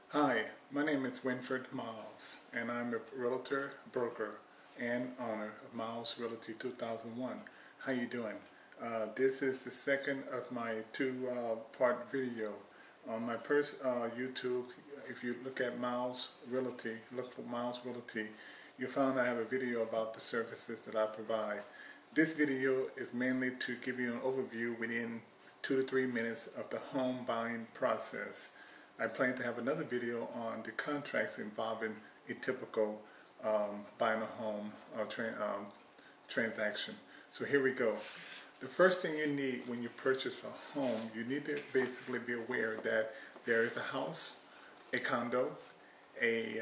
Hi, my name is Winford Myles, and I'm a realtor, broker, and owner of Myles Realty 2001. How you doing? This is the second of my two-part video. On my first YouTube, if you look at Myles Realty, look for Myles Realty, you'll find I have a video about the services that I provide. This video is mainly to give you an overview within 2 to 3 minutes of the home buying process. I plan to have another video on the contracts involving a typical buying a home transaction. So here we go. The first thing you need when you purchase a home, you need to basically be aware that there is a house, a condo, a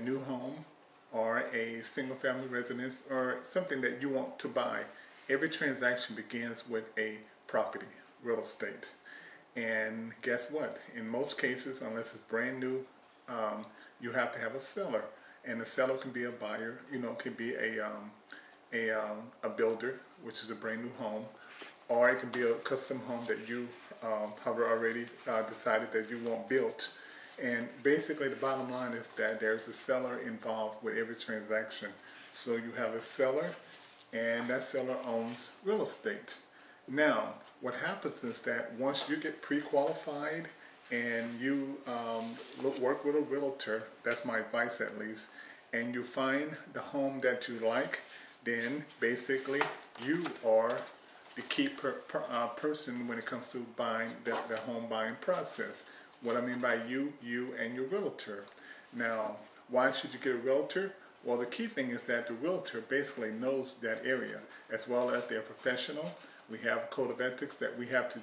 new home, or a single family residence, or something that you want to buy. Every transaction begins with a property, real estate. And guess what? In most cases, unless it's brand new, you have to have a seller, and the seller can be a buyer. Can be a builder, which is a brand new home, or it can be a custom home that you have already decided that you want built. And basically, the bottom line is that there's a seller involved with every transaction. So you have a seller, and that seller owns real estate. Now, what happens is that once you get pre-qualified and you work with a realtor, that's my advice at least, and you find the home that you like, then basically you are the key person when it comes to buying the home buying process. What I mean by you and your realtor. Now, why should you get a realtor? Well, the key thing is that the realtor basically knows that area, as well as they're professional. We have a code of ethics that we have to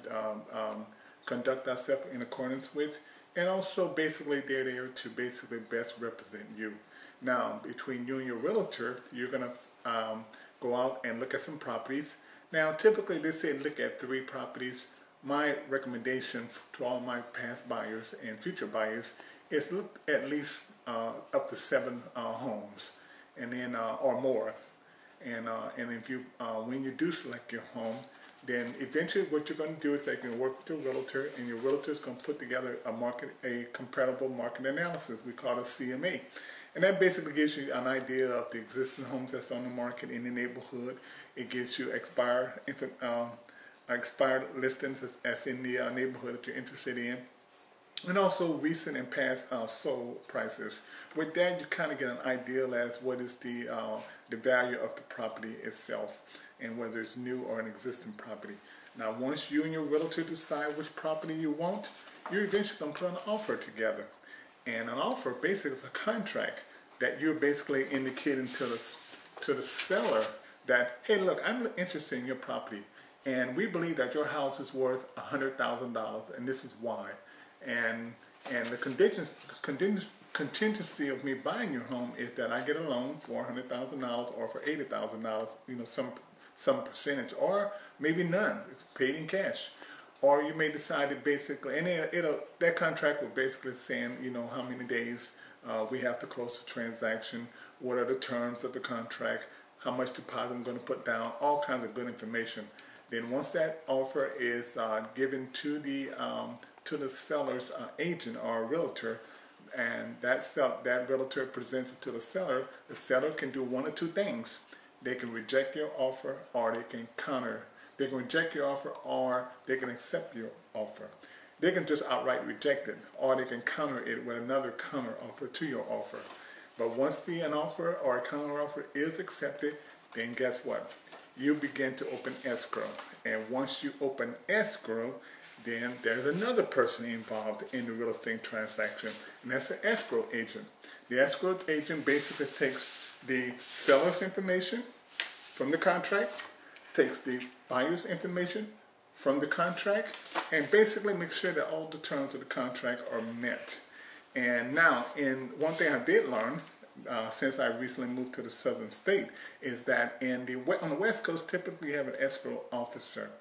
conduct ourselves in accordance with, and also basically they're there to basically best represent you. Now, between you and your realtor, you're going to go out and look at some properties. Now, typically they say look at 3 properties. My recommendation to all my past buyers and future buyers is look at least up to 7 homes, and then or more. And if you when you do select your home, then eventually what you're going to do is that you can work with your realtor, and your realtor is going to put together a comparable market analysis. We call it a CMA. And that basically gives you an idea of the existing homes that's on the market in the neighborhood. It gives you expired listings as in the neighborhood that you're interested in, and also recent and past sold prices. With that, you kind of get an idea as what is the value of the property itself, and whether it's new or an existing property. Now, once you and your realtor decide which property you want, you're eventually going to put an offer together. And an offer basically is a contract that you're basically indicating to the seller that, hey, look, I'm interested in your property, and we believe that your house is worth $100,000, and this is why. And the contingency of me buying your home is that I get a loan for $100,000 or for $80,000, some percentage, or maybe none. It's paid in cash. Or you may decide to basically, and that contract will basically saying, how many days we have to close the transaction, what are the terms of the contract, how much deposit I'm going to put down, all kinds of good information. Then once that offer is given to the seller's agent or realtor, and that realtor presents it to the seller can do one or two things. They can reject your offer, or they can counter. They can reject your offer, or they can accept your offer. They can just outright reject it, or they can counter it with another counter offer to your offer. But once an offer or a counter offer is accepted, then guess what? You begin to open escrow. And once you open escrow, then there's another person involved in the real estate transaction, and that's an escrow agent. The escrow agent basically takes the seller's information from the contract, takes the buyer's information from the contract, and basically makes sure that all the terms of the contract are met. And now, one thing I did learn since I recently moved to the southern state is that on the West Coast, typically you have an escrow officer.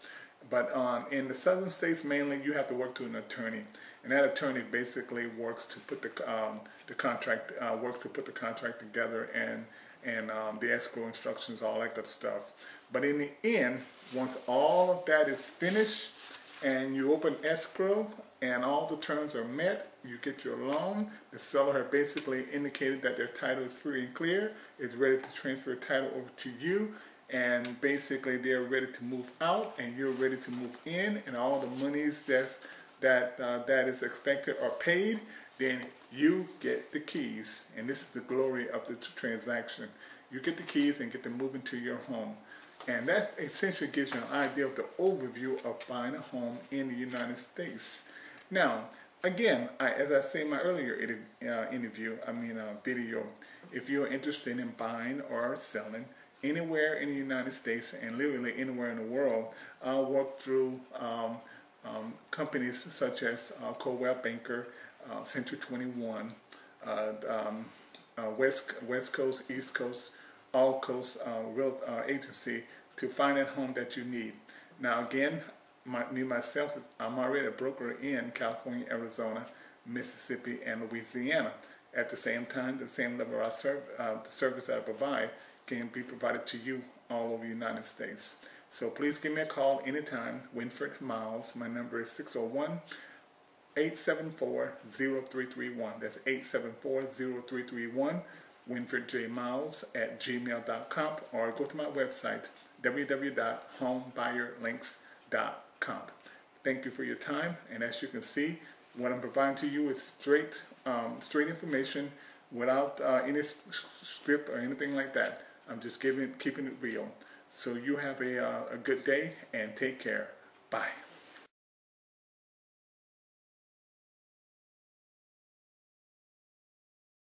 But in the southern states, mainly, you have to work to an attorney, and that attorney basically works to put the contract together, and the escrow instructions, all that good stuff. But in the end, once all of that is finished, and you open escrow and all the terms are met, you get your loan. The seller has basically indicated that their title is free and clear, is ready to transfer title over to you, and basically they're ready to move out and you're ready to move in, and all the monies that is expected are paid. Then you get the keys, and this is the glory of the transaction. You get the keys and get to move into your home. And that essentially gives you an idea of the overview of buying a home in the United States. Now, again, as I said in my earlier video, if you're interested in buying or selling anywhere in the United States and literally anywhere in the world, I'll walk through companies such as Coldwell Banker, Century 21, West Coast, East Coast, All Coast Real Agency to find that home that you need. Now again, myself, I'm already a broker in California, Arizona, Mississippi, and Louisiana. At the same time, the same level of the service that I provide can be provided to you all over the United States. So please give me a call anytime. Winfred Myles. My number is 601-874-0331. That's 874-0331. Winfred J. Myles at gmail.com, or go to my website, www.homebuyerlinks.com. Thank you for your time, and as you can see, what I'm providing to you is straight information without any script or anything like that. I'm just keeping it real. So you have a good day and take care. Bye.